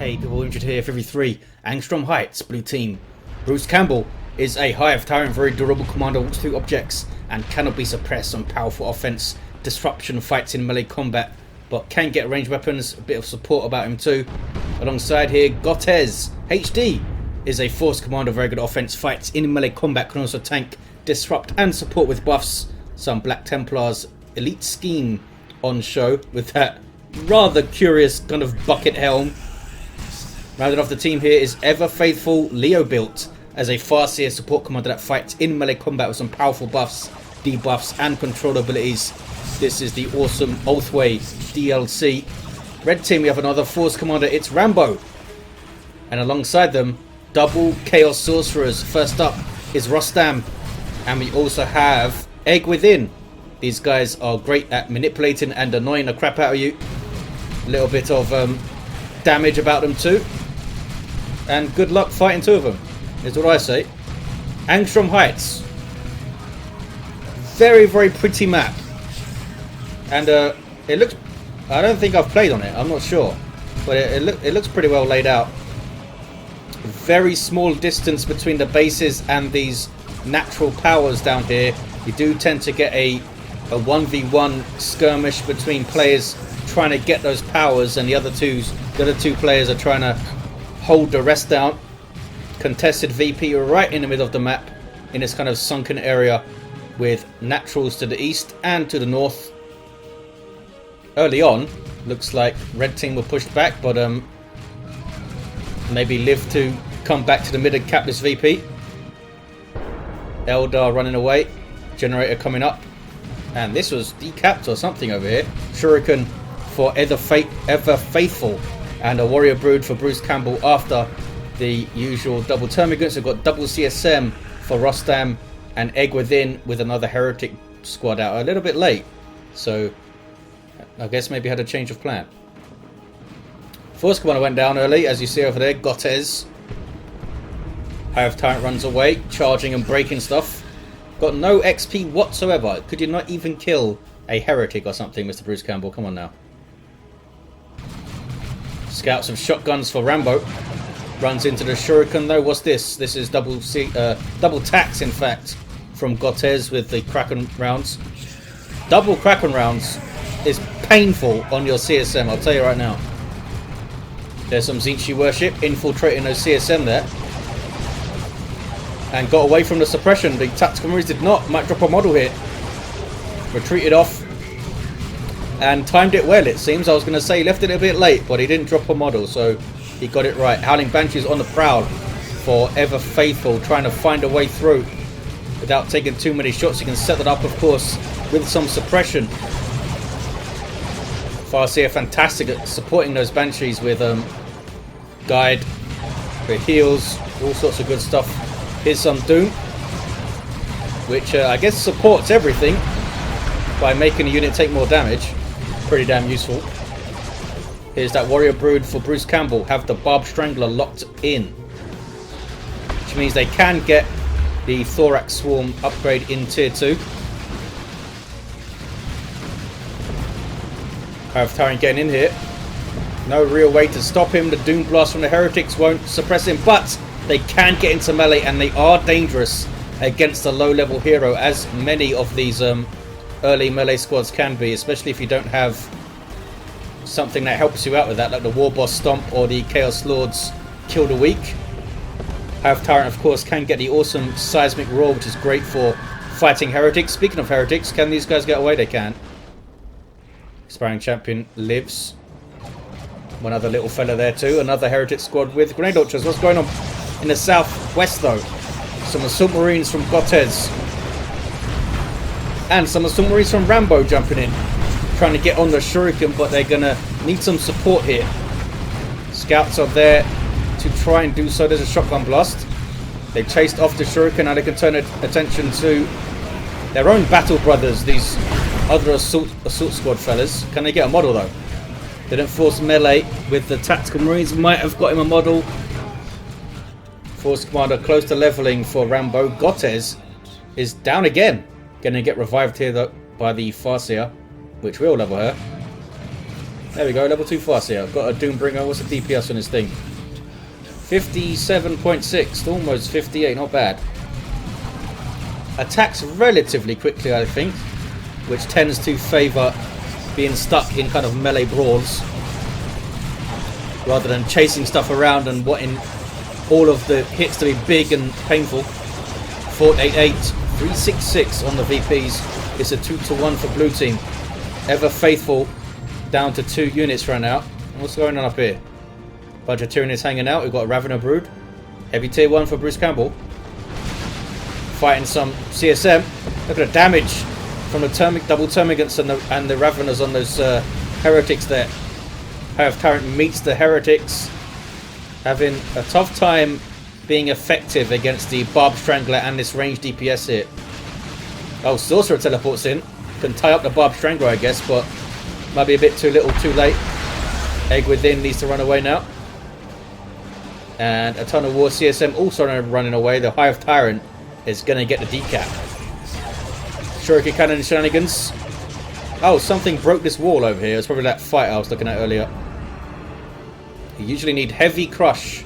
Hey people, injured here for every 3. Angstrom Heights, blue team. Bruce Campbell is a Hive Tyrant, very durable commander, walks through objects and cannot be suppressed on powerful offense. Disruption, fights in melee combat, but can get ranged weapons. A bit of support about him too. Alongside here, Gottez HD is a force commander, very good offense, fights in melee combat, can also tank, disrupt and support with buffs. Some Black Templars elite scheme on show with that rather curious kind of bucket helm. Rounded off the team here is Ever-Fatihful Leobuilt as a Farseer support commander that fights in melee combat with some powerful buffs, debuffs and control abilities. This is the awesome Oathway DLC. Red team, we have another force commander, it's Rambo. And alongside them, double Chaos Sorcerers. First up is Rostam. And we also have EggWithin. These guys are great at manipulating and annoying the crap out of you. A little bit of damage about them too. And good luck fighting 2 of them, is what I say. Angstrom Heights. Very, very pretty map. And it looks... I don't think I've played on it, I'm not sure. But it looks pretty well laid out. Very small distance between the bases and these natural powers down here. You do tend to get a 1v1 skirmish between players trying to get those powers, and the other two players are trying to hold the rest down. Contested VP right in the middle of the map in this kind of sunken area with naturals to the east and to the north. Early on, looks like red team were pushed back, but maybe live to come back to the mid and cap this VP. Eldar running away, generator coming up, and this was decapped or something over here. Shuriken for Ever-Fatihful and a warrior brood for Bruce Campbell after the usual double termagants. We've got double CSM for Rostam and EggWithin with another heretic squad out a little bit late, so I guess maybe had a change of plan. Force commander went down early, as you see over there. Gottez. Hive Tyrant runs away, charging and breaking stuff. Got no XP whatsoever. Could you not even kill a heretic or something, Mr. Bruce Campbell? Come on now. Scouts of shotguns for Rambo. Runs into the Shuriken though. What's this? This is double tax, in fact, from Gottez with the Kraken rounds. Double Kraken rounds is painful on your CSM, I'll tell you right now. There's some Zinchi worship infiltrating those CSM there. And got away from the suppression. The tactical marines did not. Might drop a model here. Retreated off. And timed it well, it seems. I was going to say he left it a bit late, but he didn't drop a model, so he got it right. Howling Banshees on the prowl for Ever-Fatihful, trying to find a way through without taking too many shots. You can set that up, of course, with some suppression. Farseer fantastic at supporting those Banshees with guide, with heals, all sorts of good stuff. Here's some Doom, which I guess supports everything by making a unit take more damage. Pretty damn useful. Here's that warrior brood for Bruce Campbell. Have the Barb Strangler locked in, which means they can get the Thorax Swarm upgrade in tier 2. Hive Tyrant getting in here. No real way to stop him. The Doom Blast from the Heretics won't suppress him, but they can get into melee, and they are dangerous against a low-level hero, as many of these early melee squads can be, especially if you don't have something that helps you out with that, like the War Boss Stomp or the Chaos Lord's Kill the Weak. Hive Tyrant, of course, can get the awesome Seismic Roar, which is great for fighting heretics. Speaking of heretics, can these guys get away? They can. Expiring Champion lives. One other little fella there too. Another heretic squad with grenade launchers. What's going on in the southwest though? Some Assault Marines from Gottez. And some Assault Marines from Rambo jumping in. Trying to get on the Shuriken, but they're going to need some support here. Scouts are there to try and do so. There's a shotgun blast. They chased off the Shuriken. Now they can turn attention to their own battle brothers, these other assault squad fellas. Can they get a model though? They didn't force melee with the tactical marines. Might have got him a model. Force commander close to leveling for Rambo. Gottez is down again. Going to get revived here though by the Farseer, which will level her. There we go, level 2 Farseer. I've got a Doombringer. What's the DPS on this thing? 57.6, almost 58, not bad. Attacks relatively quickly, I think, which tends to favour being stuck in kind of melee brawls rather than chasing stuff around and wanting all of the hits to be big and painful. 488, 366 on the VPs. It's a 2-to-1 for blue team. Ever-Fatihful down to 2 units right now. What's going on up here? Bunch of Tyranids hanging out. We've got a Ravener Brood. Heavy tier 1 for Bruce Campbell. Fighting some CSM. Look at the damage from the double Termagants and the Raveners on those heretics there. Hive Tyrant meets the heretics. Having a tough time being effective against the Barb Strangler and this ranged DPS here. Oh, Sorcerer teleports in. Can tie up the Barb Strangler, I guess, but might be a bit too little, too late. EggWithin needs to run away now. And a ton of War CSM also running away. The Hive Tyrant is going to get the decap. Shuriken Cannon shenanigans. Oh, something broke this wall over here. It's probably that fight I was looking at earlier. You usually need heavy crush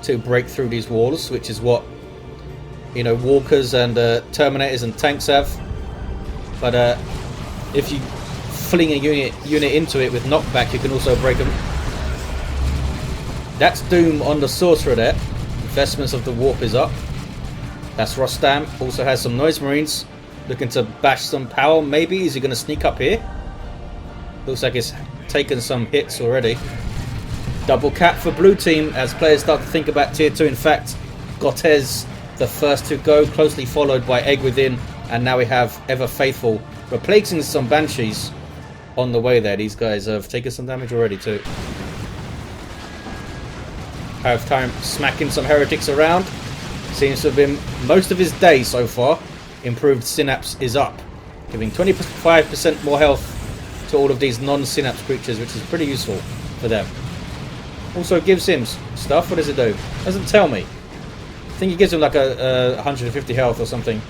to break through these walls, which is what, you know, walkers and terminators and tanks have. But if you fling a unit into it with knockback, you can also break them. That's Doom on the Sorcerer there. Investments of the Warp is up. That's Rostam. Also has some Noise Marines. Looking to bash some power, maybe. Is he going to sneak up here? Looks like it's taken some hits already. Double cap for blue team as players start to think about tier 2. In fact, Gottez, the first to go, closely followed by EggWithin. And now we have Ever-Fatihful replacing some Banshees on the way there. These guys have taken some damage already too. Have time smacking some heretics around. Seems to have been most of his day so far. Improved Synapse is up, giving 25% more health to all of these non-Synapse creatures, which is pretty useful for them. Also gives him stuff. What does it do? Doesn't tell me. I think it gives him like a 150 health or something.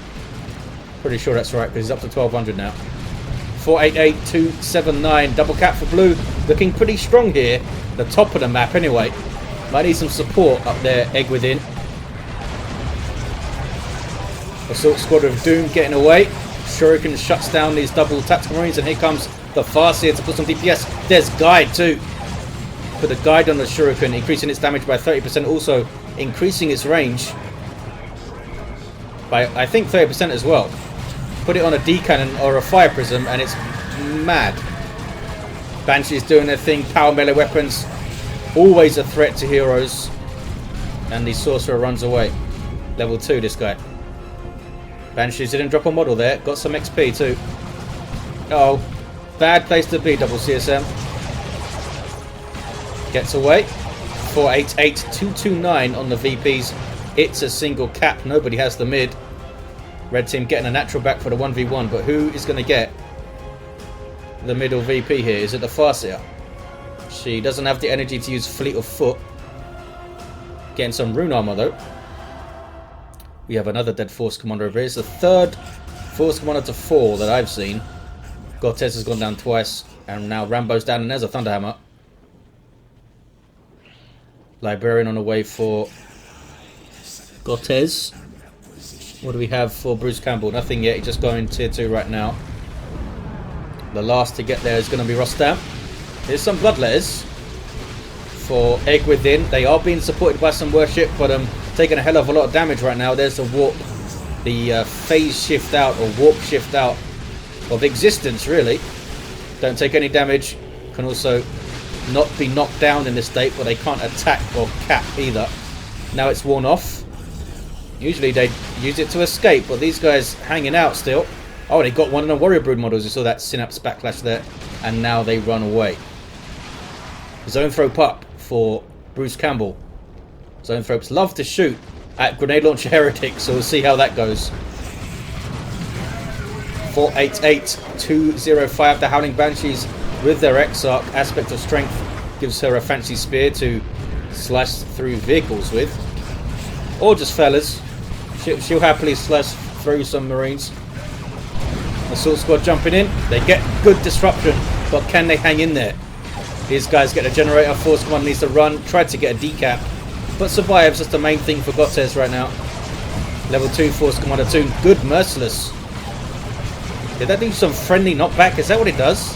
Pretty sure that's right, because he's up to 1200 now. 488, 279, double cap for blue. Looking pretty strong here. The top of the map anyway. Might need some support up there, EggWithin. Assault Squad of Doom getting away. Shuriken shuts down these double tactical marines, and here comes the Farseer to put some DPS. There's Guide too. Put a Guide on the Shuriken, increasing its damage by 30%, also increasing its range by, I think, 30% as well. Put it on a D-cannon or a fire prism, and it's mad. Banshee's doing their thing. Power melee weapons, always a threat to heroes. And the Sorcerer runs away. Level 2, this guy. Banshees didn't drop a model there. Got some XP too. Oh, bad place to be, double CSM. Gets away. 488, 229 on the VPs. It's a single cap. Nobody has the mid. Red team getting a natural back for the 1v1, but who is going to get the middle VP here? Is it the Farseer? She doesn't have the energy to use Fleet of Foot. Getting some rune armor though. We have another dead Force Commander over here. It's the third Force Commander to fall that I've seen. Gottez has gone down twice, and now Rambo's down, and there's a Thunderhammer. Librarian on the way for Gottez. What do we have for Bruce Campbell? Nothing yet. He's just going tier 2 right now. The last to get there is going to be Rostam. Here's some bloodletters for EggWithin. They are being supported by some worship, but taking a hell of a lot of damage right now. There's the warp, the phase shift out or warp shift out of existence, really. Don't take any damage. Can also not be knocked down in this state, but they can't attack or cap either. Now it's worn off. Usually they use it to escape, but these guys hanging out still. Oh, they got one of the Warrior Brood models. You saw that Synapse backlash there, and now they run away. Zone Thrope up for Bruce Campbell. Zone Thropes love to shoot at grenade launcher heretics, so we'll see how that goes. 488, 205. The Howling Banshees with their Exarch. Aspect of Strength gives her a fancy spear to slash through vehicles with. Or just fellas. She'll happily slash through some Marines. Assault Squad jumping in. They get good disruption, but can they hang in there? These guys get a generator. Force Commander needs to run. Tried to get a decap, but survives. That's the main thing for Gottez right now. Level 2 Force Commander 2. Good Merciless. Did that do some friendly knockback? Is that what it does?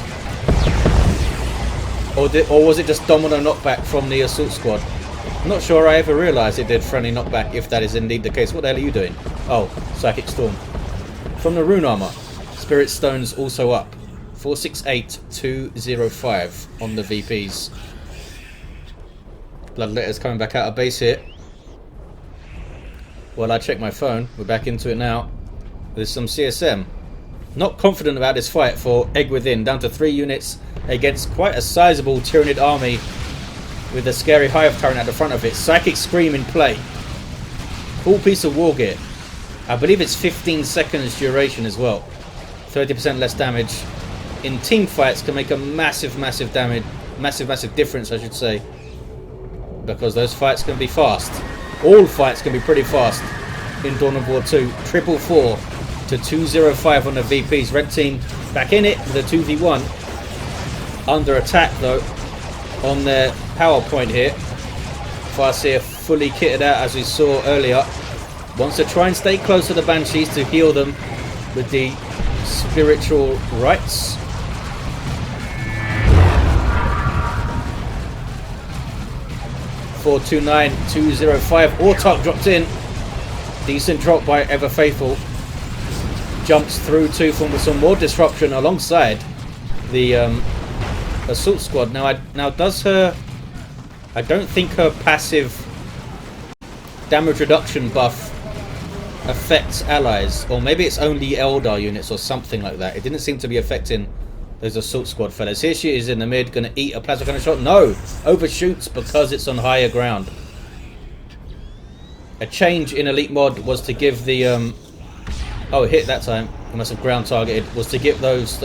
Or was it just domino knockback from the assault squad? I'm not sure I ever realised it did friendly knockback, if that is indeed the case. What the hell are you doing? Oh, Psychic Storm. From the Rune Armour. Spirit Stones also up. 468205 on the VPs. Bloodletter's coming back out of base here. Well, I checked my phone. We're back into it now. There's some CSM. Not confident about this fight for EggWithin. Down to 3 units against quite a sizable Tyranid army with a scary Hive Tyrant at the front of it. Psychic Scream in play. Cool piece of war gear. I believe it's 15 seconds duration as well. 30% less damage. In team fights can make a massive difference, I should say. Because those fights can be fast. All fights can be pretty fast in Dawn of War 2. 444 to 205 on the VPs. Red team back in it with a 2v1. Under attack though on their power point here. Farseer fully kitted out as we saw earlier. Wants to try and stay close to the Banshees to heal them with the spiritual rites. $429,205. Autark dropped in. Decent drop by Ever-Fatihful. Jumps through too for some more disruption alongside the assault squad. Now does her... I don't think her passive damage reduction buff affects allies, or maybe it's only Eldar units or something like that. It didn't seem to be affecting those assault squad fellas. Here she is in the mid, gonna eat a plasma cannon shot. No! Overshoots because it's on higher ground. A change in elite mod was to give the oh, it hit that time. It must have ground targeted. Was to give those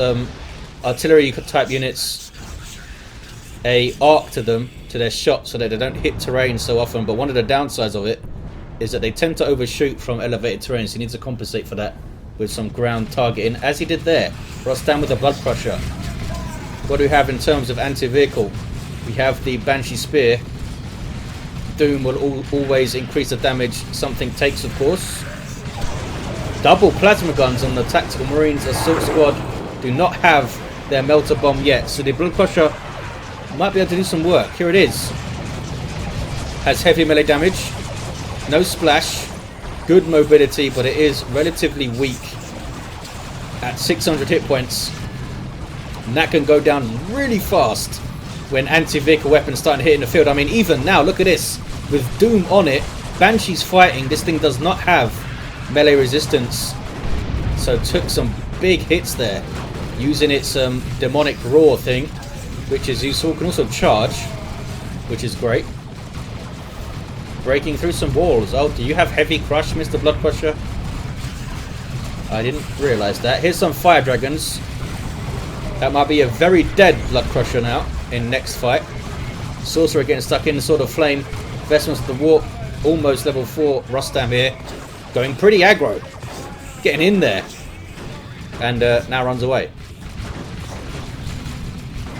artillery type units a arc to them, to their shot, so that they don't hit terrain so often. But one of the downsides of it is that they tend to overshoot from elevated terrain, so you need to compensate for that with some ground targeting, as he did there. Rostam with a Blood Crusher. What do we have in terms of anti-vehicle? We have the Banshee Spear. Doom will always increase the damage something takes, of course. Double plasma guns on the Tactical Marines. Assault Squad do not have their Melter Bomb yet, so the Blood Crusher might be able to do some work. Here it is. Has heavy melee damage. No splash. Good mobility, but it is relatively weak at 600 hit points. And that can go down really fast when anti-vehicle weapons start hitting the field. I mean, even now, look at this. With Doom on it, Banshee's fighting. This thing does not have melee resistance, so took some big hits there using its demonic roar thing, which is useful. Can also charge, which is great. Breaking through some walls. Oh, do you have heavy crush, Mr. Blood Crusher? I didn't realise that. Here's some fire dragons. That might be a very dead Blood Crusher now in next fight. Sorcerer getting stuck in the Sword of Flame. Vestments of the Warp. Almost level 4. Rostam here. Going pretty aggro. Getting in there. And now runs away.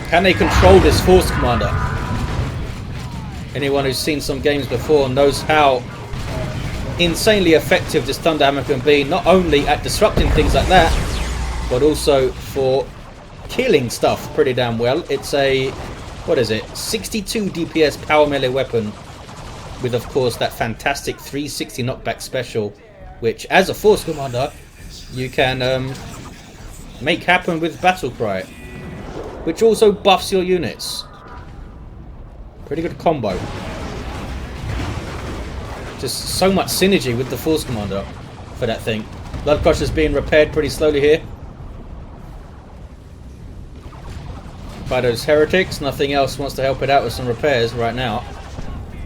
Can they control this Force Commander? Anyone who's seen some games before knows how insanely effective this Thunderhammer can be, not only at disrupting things like that, but also for killing stuff pretty damn well. It's a, what is it, 62 DPS power melee weapon with, of course, that fantastic 360 knockback special, which, as a Force Commander, you can make happen with Battlecry, which also buffs your units. Pretty good combo. Just so much synergy with the Force Commander for that thing. Blood Crusher's being repaired pretty slowly here by those heretics. Nothing else wants to help it out with some repairs right now.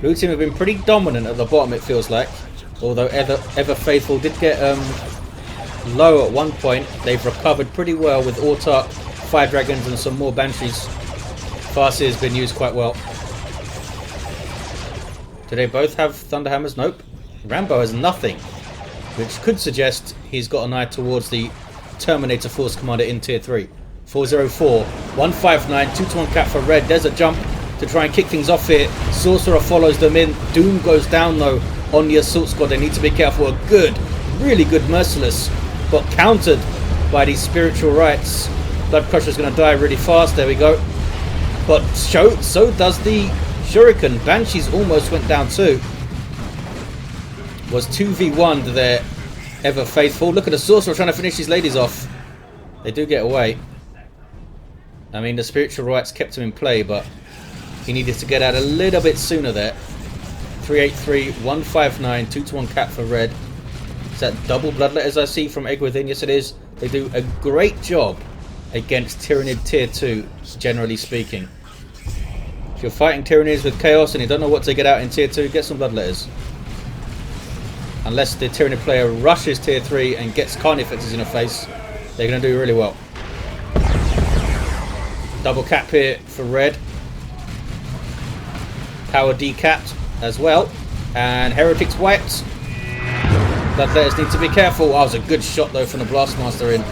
Blue team have been pretty dominant at the bottom, it feels like. Although Ever-Fatihful did get low at one point. They've recovered pretty well with Autark, Fire Dragons and some more Banshees. Farseer has been used quite well. Do they both have Thunderhammers? Nope. Rambo has nothing, which could suggest he's got an eye towards the Terminator Force Commander in Tier 3. 404, 159, 2-to-1 cap for red. There's a jump to try and kick things off here. Sorcerer follows them in. Doom goes down though on the assault squad. They need to be careful. A good, really good merciless, but countered by these spiritual rites. Blood Crusher's going to die really fast. There we go. But so does the Shuriken. Banshees almost went down too. Was 2v1 there. Ever-Fatihful. Look at the Sorcerer trying to finish these ladies off. They do get away. I mean, the spiritual rites kept him in play, but he needed to get out a little bit sooner there. 383, 159, 2-to-1 cap for red. Is that double bloodletters I see from EggWithin? Yes, it is. They do a great job against Tyranid tier 2, generally speaking. If you're fighting Tyranids with chaos and you don't know what to get out in tier 2, get some bloodletters. Unless the Tyranid player rushes tier 3 and gets Carnifexes in the face, they're going to do really well. Double cap here for red. Power decapped as well. And Heretics wiped. Bloodletters need to be careful. Oh, that was a good shot though from the Blastmaster in.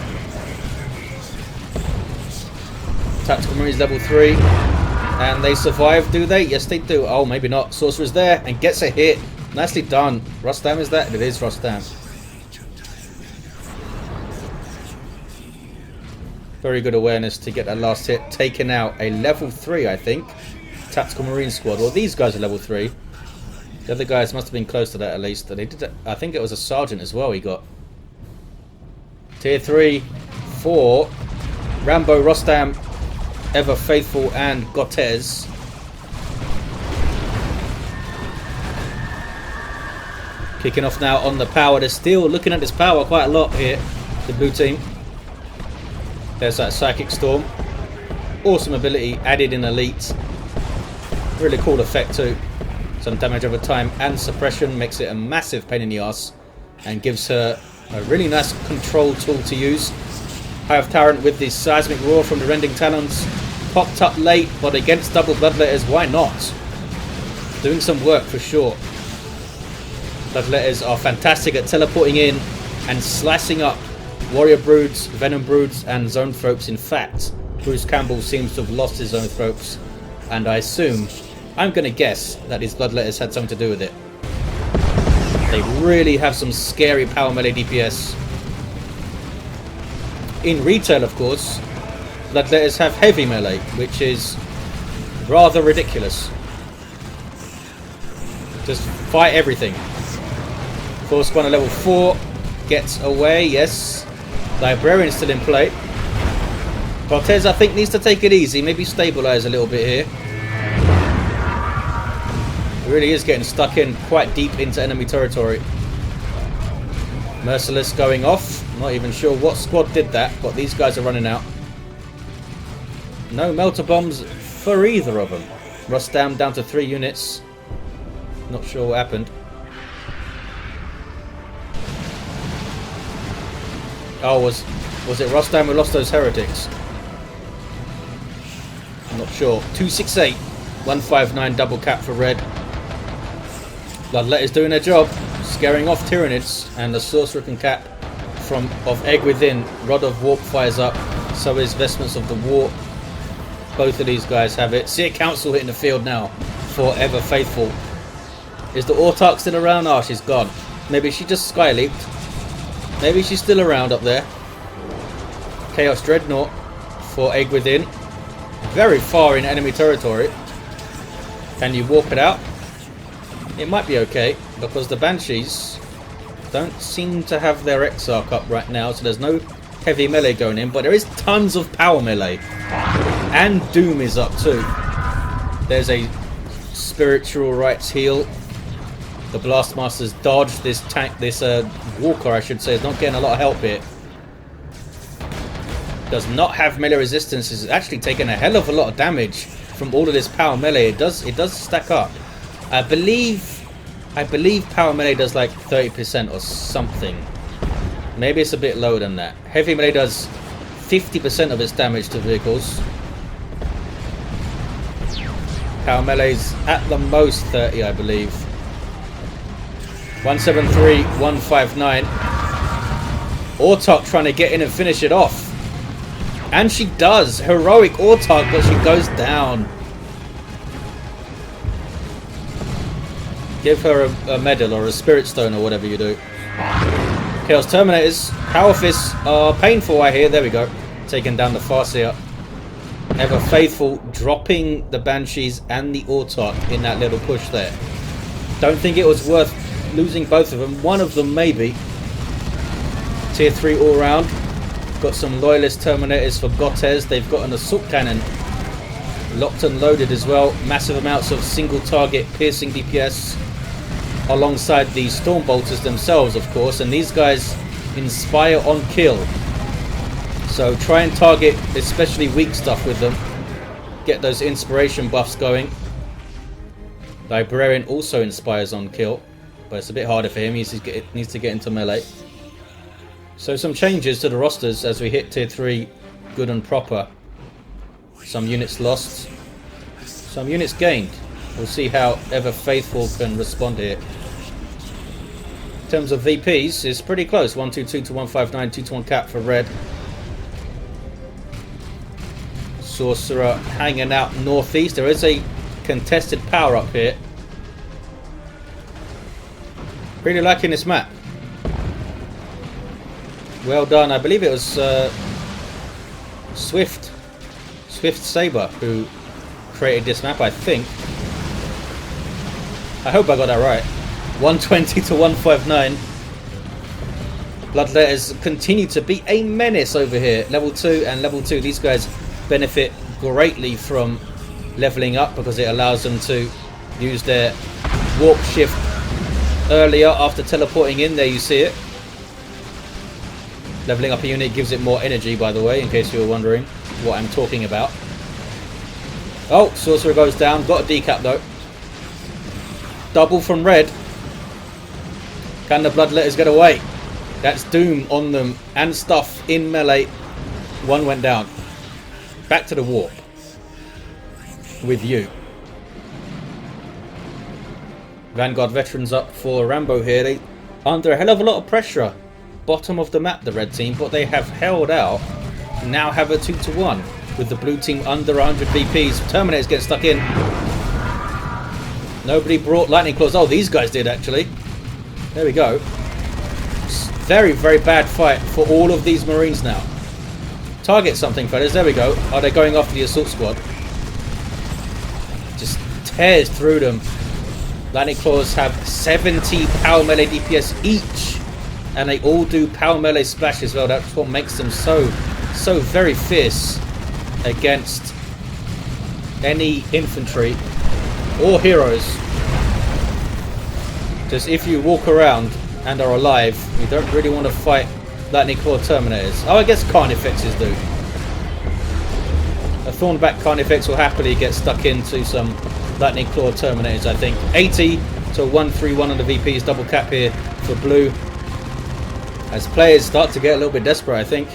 Tactical Marines level 3. And they survive, do they? Yes, they do. Oh, maybe not. Sorcerer's there and gets a hit. Nicely done. Rostam is that? It is Rostam. Very good awareness to get that last hit. Taken out a level 3, I think. Tactical Marine squad. Well, these guys are level 3. The other guys must have been close to that at least. They did. I think it was a sergeant as well he got. Tier 3, 4. Rambo, Rostam, Ever-Fatihful and Gottez. Kicking off now on the power. They're still looking at this power quite a lot here, the blue team. There's that Psychic Storm. Awesome ability, added in Elite. Really cool effect too. Some damage over time and suppression makes it a massive pain in the ass and gives her a really nice control tool to use. Hive Tyrant with the Seismic Roar from the Rending Talons. Popped up late, but against double bloodletters, why not? Doing some work for sure. Bloodletters are fantastic at teleporting in and slicing up Warrior Broods, Venom Broods and Zoanthropes. In fact, Bruce Campbell seems to have lost his Zoanthropes, and I assume, I'm going to guess, that his bloodletters had something to do with it. They really have some scary power melee DPS. In retail, of course, bloodletters have heavy melee, which is rather ridiculous. Just fight everything. Force Spawner level 4 gets away, yes. Librarian's still in play. Gottez, I think, needs to take it easy, maybe stabilise a little bit here. Really is getting stuck in quite deep into enemy territory. Merciless going off. Not even sure what squad did that, but these guys are running out. No melter bombs for either of them. Rostam down to 3 units. Not sure what happened. Oh, was it Rostam who lost those heretics? I'm not sure. 268, 159 double cap for red. Bloodletter's doing their job, scaring off Tyranids, and the Sorcerer can cap of EggWithin. Rod of Warp fires up, so is Vestments of the Warp. Both of these guys have it. Seer Council hitting the field now for Ever-Fatihful. Is the Autarch still around? Oh, she's gone. Maybe she just sky leaped. Maybe she's still around up there. Chaos Dreadnought for EggWithin. Very far in enemy territory. Can you warp it out? It might be okay, because the Banshees don't seem to have their Exarch up right now, so there's no heavy melee going in, but there is tons of power melee. And Doom is up too. There's a Spiritual Rites heal. The Blastmaster's dodged this tank, this Walker I should say, is not getting a lot of help here. Does not have melee resistance, is actually taking a hell of a lot of damage from all of this power melee. It does stack up. I believe power melee does like 30% or something. Maybe it's a bit lower than that. Heavy melee does 50% of its damage to vehicles. Power melee's at the most 30, I believe. 173, 159. Autarch trying to get in and finish it off. And she does. Heroic Autark, but she goes down. Give her a medal or a spirit stone or whatever you do. Chaos Terminators. Power Fists are painful, I hear. There we go. Taking down the Farseer. Ever-Fatihful dropping the Banshees and the Autark in that little push there. Don't think it was worth losing both of them. One of them maybe. Tier 3 all round. Got some Loyalist Terminators for Gottez. They've got an Assault Cannon locked and loaded as well. Massive amounts of single target piercing DPS alongside the Storm Bolters themselves, of course. And these guys inspire on kill. So try and target especially weak stuff with them. Get those inspiration buffs going. Librarian also inspires on kill, but it's a bit harder for him. He needs to get into melee. So some changes to the rosters as we hit tier 3 good and proper. Some units lost, some units gained. We'll see how Ever-Fatihful can respond here. In terms of VPs, it's pretty close. 122 to 159, 2 to 1 cap for red. Sorcerer hanging out northeast. There is a contested power up here. Really liking this map. Well done. I believe it was Swift Saber who created this map, I think. I hope I got that right. 120 to 159. Bloodletters continue to be a menace over here. Level 2 and level 2. These guys benefit greatly from leveling up because it allows them to use their warp shift earlier after teleporting in. There you see it. Leveling up a unit gives it more energy, by the way, in case you were wondering what I'm talking about. Oh, Sorcerer goes down. Got a decap though. Double from red. Can the Bloodletters get away? That's doom on them and stuff in melee. One went down. Back to the warp. With you. Vanguard veterans up for Rambo here. They under a hell of a lot of pressure. Bottom of the map, the red team, but they have held out. Now have a 2 to 1 with the blue team under 100 VPs. Terminators get stuck in. Nobody brought lightning claws. Oh, these guys did actually. There we go. Very, very bad fight for all of these Marines now. Target something, fellas. There we go. Are they going after the assault squad? Just tears through them. Lightning claws have 70 power melee DPS each. And they all do power melee splash as well. That's what makes them so very fierce against any infantry or heroes. Just if you walk around and are alive, you don't really want to fight Lightning Claw Terminators. Oh, I guess Carnifexes do. A Thornback Carnifex will happily get stuck into some Lightning Claw Terminators, I think. 80 to 131 on the VPs. Double cap here for blue. As players start to get a little bit desperate, I think.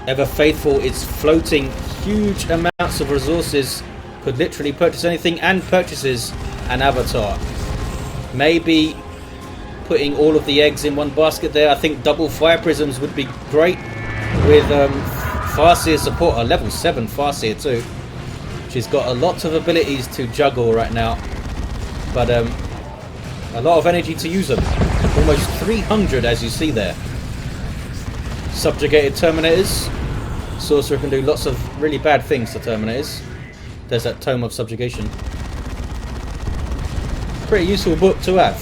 Ever-Fatihful is floating huge amounts of resources. Could literally purchase anything and purchases an avatar. Maybe putting all of the eggs in one basket there. I think double fire prisms would be great with Farseer support. A level 7 Farseer too. She's got a lot of abilities to juggle right now. But a lot of energy to use them. Almost 300 as you see there. Subjugated Terminators. Sorcerer can do lots of really bad things to Terminators. There's that Tome of Subjugation. Pretty useful book to have.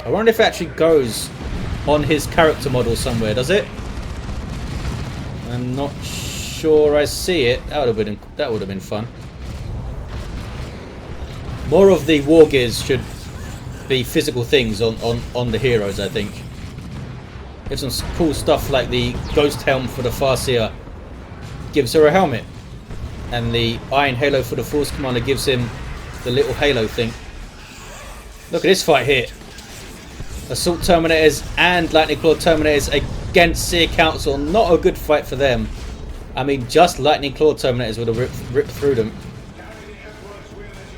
I wonder if it actually goes on his character model somewhere, does it? I'm not sure I see it. That would have been fun. More of the war gears should be physical things on the heroes, I think. There's some cool stuff like the Ghost Helm for the Farseer gives her a helmet. And the Iron Halo for the Force Commander gives him the little halo thing. Look at this fight here. Assault Terminators and Lightning Claw Terminators against Seer Council. Not a good fight for them. I mean, just Lightning Claw Terminators would have ripped through them.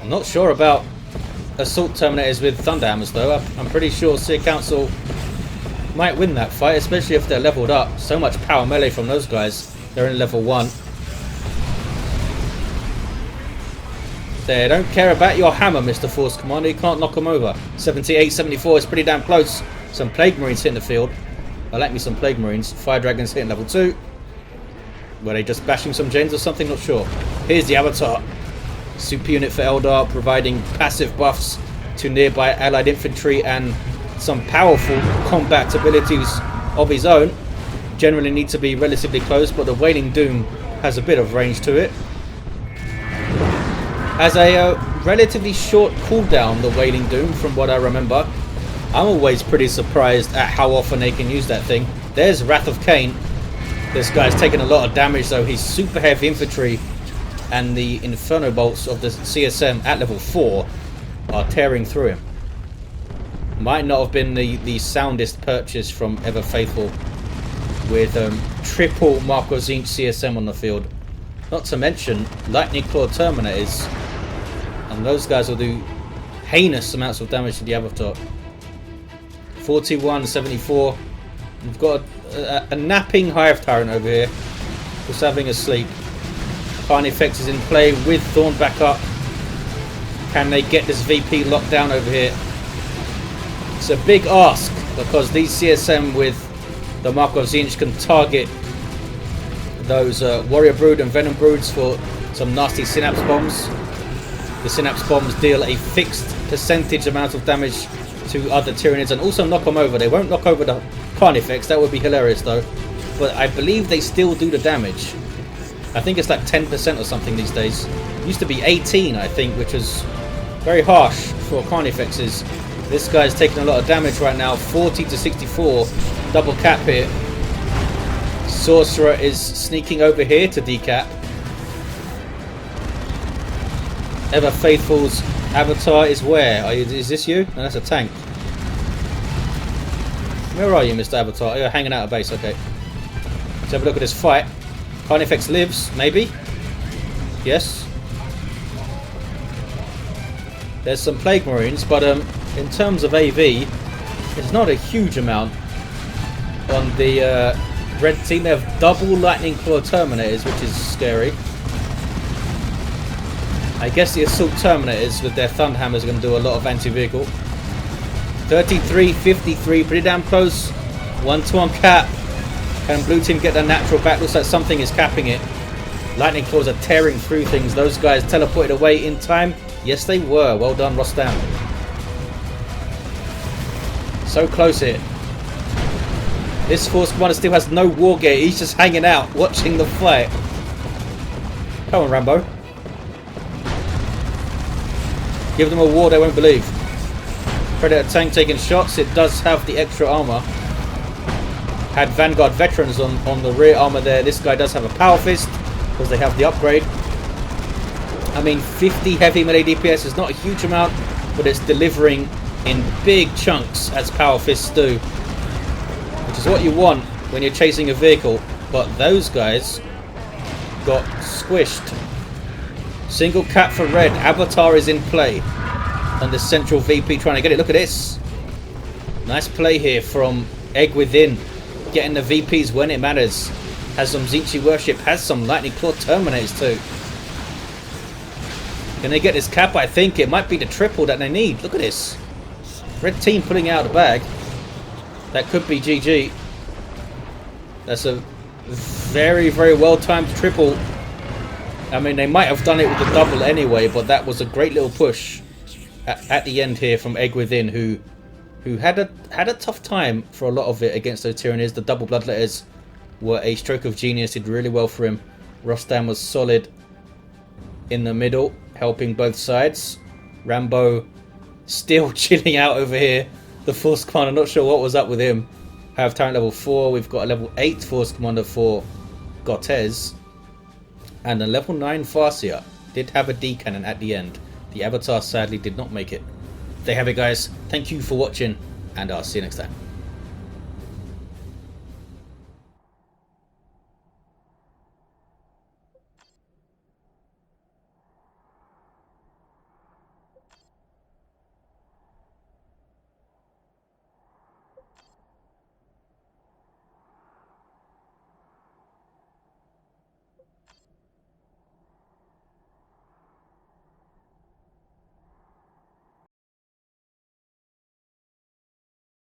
I'm not sure about Assault Terminators with Thunderhammers though. I'm pretty sure Seer Council might win that fight, especially if they're leveled up. So much power melee from those guys. They're in level 1. They don't care about your hammer, Mr. Force Commander. You can't knock them over. 78, 74 is pretty damn close. Some Plague Marines hitting the field. I like me some Plague Marines. Fire Dragons hitting level 2. Were they just bashing some gens or something? Not sure. Here's the Avatar. Super unit for Eldar, providing passive buffs to nearby allied infantry and some powerful combat abilities of his own. Generally need to be relatively close, but the Wailing Doom has a bit of range to it. Has a relatively short cooldown, the Wailing Doom, from what I remember. I'm always pretty surprised at how often they can use that thing. There's Wrath of Cain. This guy's taking a lot of damage though. He's super heavy infantry, and the Inferno Bolts of the CSM at level 4 are tearing through him. Might not have been the soundest purchase from Ever-Faithful with triple Marco Zinch CSM on the field. Not to mention Lightning Claw Terminators, and those guys will do heinous amounts of damage to the Avatar. 41, 74. We've got a napping Hive Tyrant over here, just having a sleep. Carnifex is in play with Thorn back up. Can they get this VP locked down over here? It's a big ask, because these CSM with the Marco Zinch can target those Warrior Brood and Venom Broods for some nasty Synapse Bombs. The Synapse Bombs deal a fixed percentage amount of damage to other Tyranids and also knock them over. They won't knock over the Carnifex, that would be hilarious though. But I believe they still do the damage. I think it's like 10% or something these days. It used to be 18, I think, which was very harsh for Carnifexes. This guy's taking a lot of damage right now. 40 to 64. Double cap here. Sorcerer is sneaking over here to decap. Ever-Faithful's Avatar is where? Is this you? No, that's a tank. Where are you, Mr. Avatar? Oh, you're hanging out of base, okay. Let's have a look at this fight. Carnifex lives, maybe? Yes. There's some Plague Marines, but in terms of AV, it's not a huge amount. On the red team, they have double Lightning Claw Terminators, which is scary. I guess the Assault Terminators with their Thunderhammers are going to do a lot of anti-vehicle. 33, 53, pretty damn close. 1-2 on cap. Can blue team get their natural back? Looks like something is capping it. Lightning Claws are tearing through things. Those guys teleported away in time. Yes, they were. Well done, Rostam. So close here. This Force Commander still has no war gear. He's just hanging out, watching the fight. Come on, Rambo. Give them a war they won't believe. Predator tank taking shots. It does have the extra armor. Had Vanguard veterans on the rear armor there. This guy does have a Power Fist because they have the upgrade. I mean, 50 heavy melee DPS is not a huge amount, but it's delivering in big chunks as Power Fists do, which is what you want when you're chasing a vehicle. But those guys got squished. Single cap for red. Avatar is in play. And the central VP trying to get it. Look at this. Nice play here from EggWithin. Getting the VPs when it matters. Has some Zinchi worship. Has some Lightning Claw Terminators too. Can they get this cap? I think it might be the triple that they need. Look at this. Red team putting out the bag. That could be GG. That's a very, very well timed triple. I mean, they might have done it with the double anyway, but that was a great little push at the end here from EggWithin, who had a tough time for a lot of it against those Tyranids. The double bloodletters were a stroke of genius. Did really well for him. Rostam was solid in the middle, helping both sides. Rambo still chilling out over here. The Force Commander, not sure what was up with him. Have Tyrant level 4. We've got a level 8 Force Commander for Gottez. And a level 9 Farseer. Did have a D-cannon at the end. The Avatar sadly did not make it. There you have it, guys. Thank you for watching, and I'll see you next time.